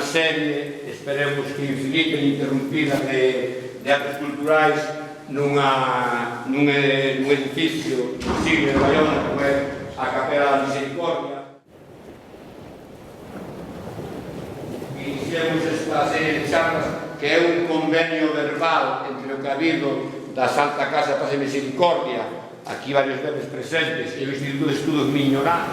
serie, esperemos que infinita e interrumpida de actos culturais nun edificio insigne de Baiona, como é a Capela da Misericordia. Iniciamos esta serie de charlas que é un convenio verbal entre o Cabildo da Santa Casa Paz e Misericordia, aquí varios deles presentes, e o Instituto de Estudos Miñorá.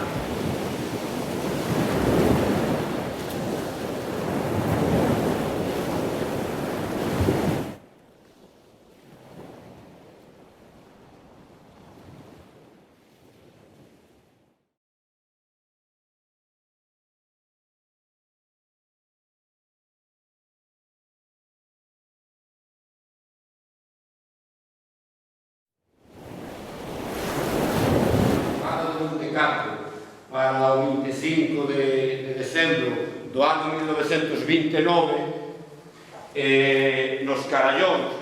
Para o 25 de decembro do ano 1929 nos Carallóns,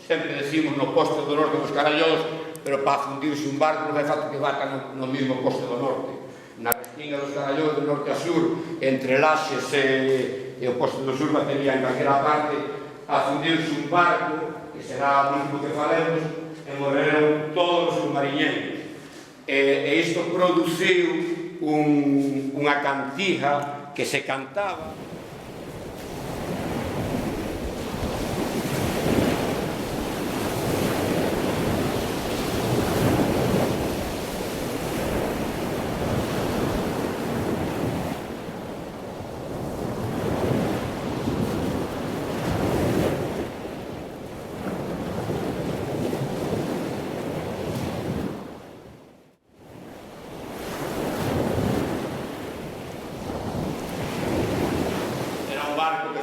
sempre decimos no posto do norte dos Carallóns, pero para fundirse un barco non fai falta que bata no mesmo posto do norte. Na esquina dos Carallóns, do norte a sur, entre Laxes e o posto do sur batería en calquera parte, a fundirse un barco, que será o último que faremos, e morreron todos os mariñeiros. E isto produciu unha cantiga que se cantaba.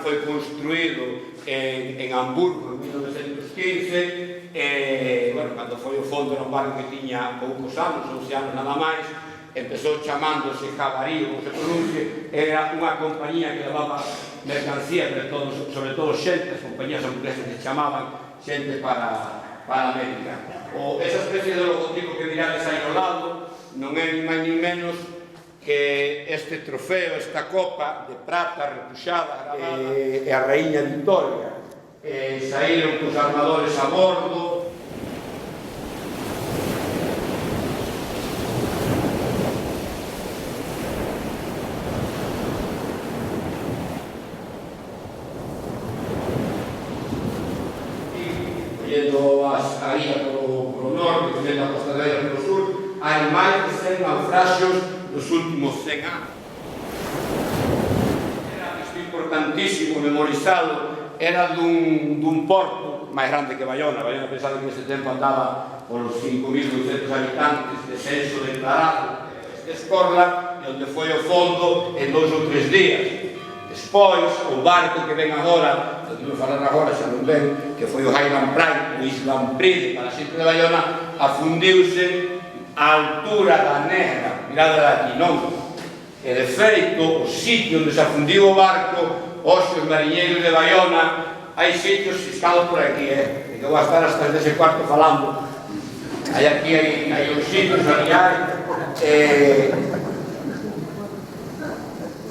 Foi construído en Hamburgo en 1915 e, bueno, cando foi o fondo era un barco que tiña poucos anos, 11 anos nada máis, empezou chamándose Jabarí, como se pronuncie, era unha compañía que levaba mercancía, sobre todo xente, as compañías hamburguesas que chamaban xente para América. Esa especie de logotipo que mirades aí ao lado non é ni máis ni menos que este trofeo, esta copa de prata repuxada e a Raíña Victoria saíron cos armadores a bordo. Collendo a ría polo norte, collendo a Costa de Aira polo sur, hai máis de 100 naufraxios nos últimos 100 anos. Era isto importantísimo, memorizado, era dun porto máis grande que Baiona. Baiona pensaba que nese tempo andaba polos 5.200 habitantes de censo declarado, Escorla, e onde foi o fondo en 2 ou 3 días. Despois, o barco que ven agora, que vou falar agora, xa non ven, que foi o Highland Pride, o Island Pride, para xente de Baiona, afundiuse a altura da Negra, mirada daqui, non? E de feito, o sitio onde se afundiu o barco, hoxe os mariñeiros de Baiona, hai sitios fiscados por aquí, que vou a estar hasta as 10:15 falando. Hai aquí, hai os sitios, ali hai,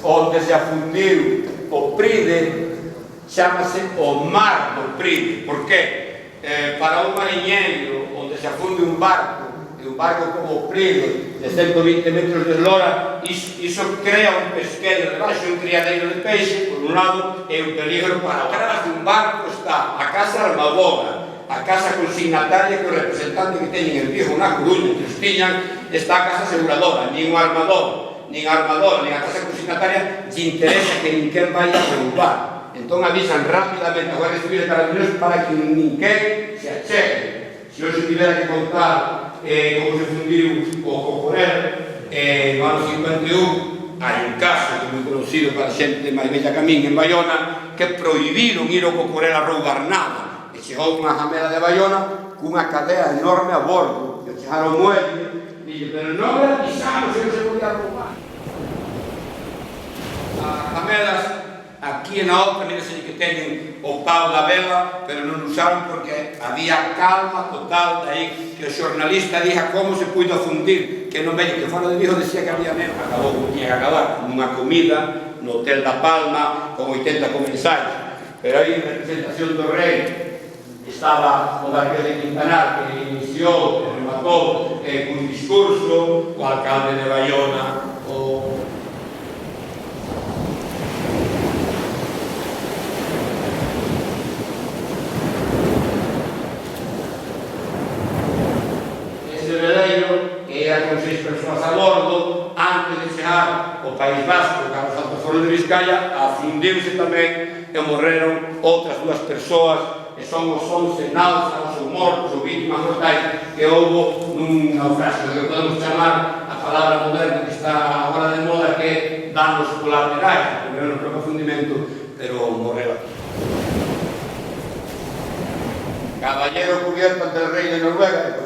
onde se afundiu o Pride, chámase o Mar do Pride. Por que? Para un mariñeiro onde se afunde un barco como o Pride de 120 metros de eslora, iso crea un pesqueiro debaixo, un criadeiro de peixe, por un lado, e un peligro para atrás dun barco está a Casa Armadora, a Casa Consignataria, que o representante que teñen en Vigo na Coruña, que os tiñan, está a Casa Aseguradora, nin o armador, nin a Casa Consignataria, lle interesa que ninguén vai a roubar. Entón avisan rapidamente a Guardia Civil e Carabineros para que ninguén se achegue. Se hoxe tivera que contar como se fundiu o Cocorel no ano 51, hai un caso que é moi conocido para xente máis bella que a min en Baiona, que prohibiron ir ao Cocorel a roubar nada, e chegou unha jamela de Baiona cunha cadea enorme a bordo, e chegaron ao muelle e dixen, pero non le avisamos que non se podía roubar. As jamelas aquí na outra, mirese que teñen o pau da vela, pero non usaron porque había calma total, daí que o xornalista dixa como se puido afundir, que non veño, que fora de Vigo decía que había menos, acabou, tiña que acabar nunha comida no Hotel da Palma con 80 comensais. Pero aí, na presentación do rei, estaba o Marqués de Quintanar, que iniciou e rematou cun discurso, o alcalde de Bayona, ese veleiro, que era con 6 persoas a bordo, antes de chegar ao País Vasco, o Carlos Alto Foro de Vizcaya, afundiuse tamén e morreron outras 2 persoas, que son os 11 náufragos ou mortos ou vítimas mortais que houbo nun naufraxio, que podemos chamar a palabra moderna que está agora de moda, que é danos colaterais, morreron no propio afundimento, pero morreron. Caballero cubierto ante el rey de Noruega,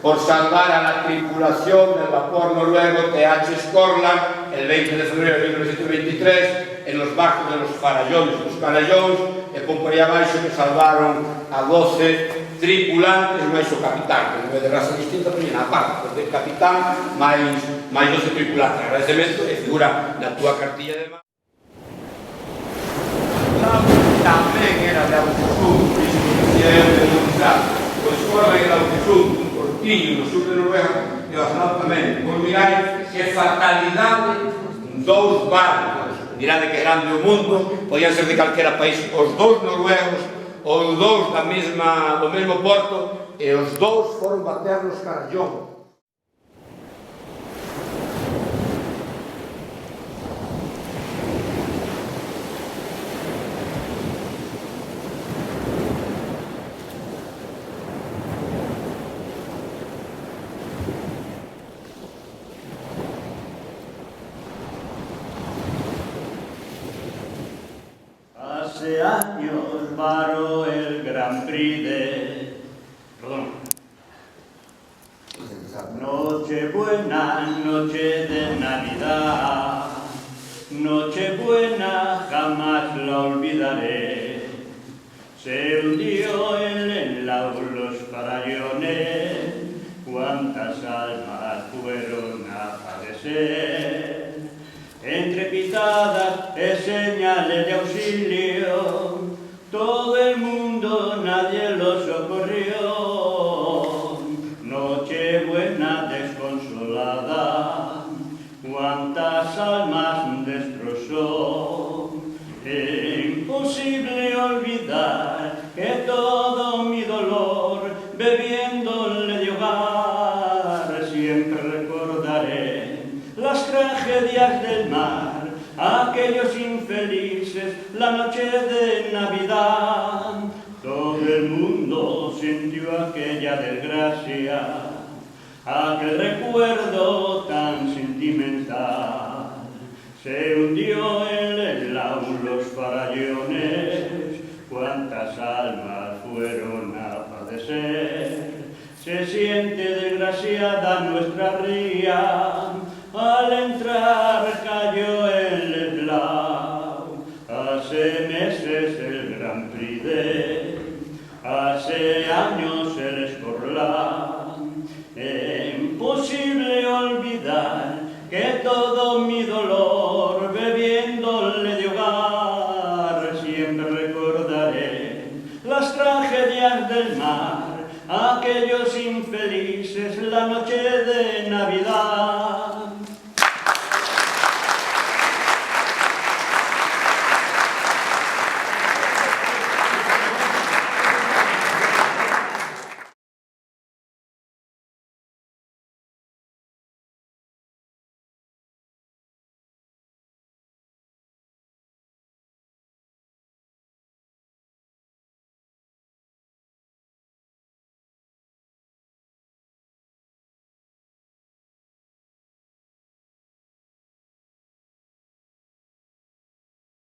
por salvar a la tripulación del vapor noruego TH Skåland el 20 de febrero de 1923 en los barcos de los Farallones. Los Farallones, por aí abaixo, que salvaron a 12 tripulantes máis o capitán, que non é de raza distinta, pero na parte, porque o capitán máis 12 tripulantes. Agradecemento e figura na túa cartilla de mar. Tamén era de Autesund, por iso que decía eu de denunciar. O Skåland era de Autesund, un portiño no sur de Noruega, e o Arnaldo tamén. Por mirai que fatalidade, 2 barcos, mirade que grande o mundo, podían ser de calquera país, os 2 noruegos, ou 2 do mesmo porto, e os 2 foron bater nos Carallón. Hace años paró el Gran Prix de... Perdón. Nochebuena, noche de Navidad, Nochebuena jamás la olvidaré. Se hundió en los farallones, cuántas almas fueron a padecer. Entre pitadas y señales de auxilio, todo el mundo, nadie lo socorrió. Nochebuena desconsolada, cuántas almas destrozó. Imposible olvidar que todo mi dolor bebiéndole de hogar. Siempre recordaré las tragedias del mar, aquellos infelices, la noche de Navidad. Todo el mundo sintió aquella desgracia, aquel recuerdo tan sentimental. Se hundió en el lago los farallones, cuántas almas fueron a padecer. Se siente desgraciada nuestra ría, al entrar cayó el lago. Hace meses el Gran Prix hace años el Skåland. Imposible olvidar que todo mi dolor bebiéndole de hogar. Siempre recordaré las tragedias del mar, aquellos infelices, la noche de Navidad.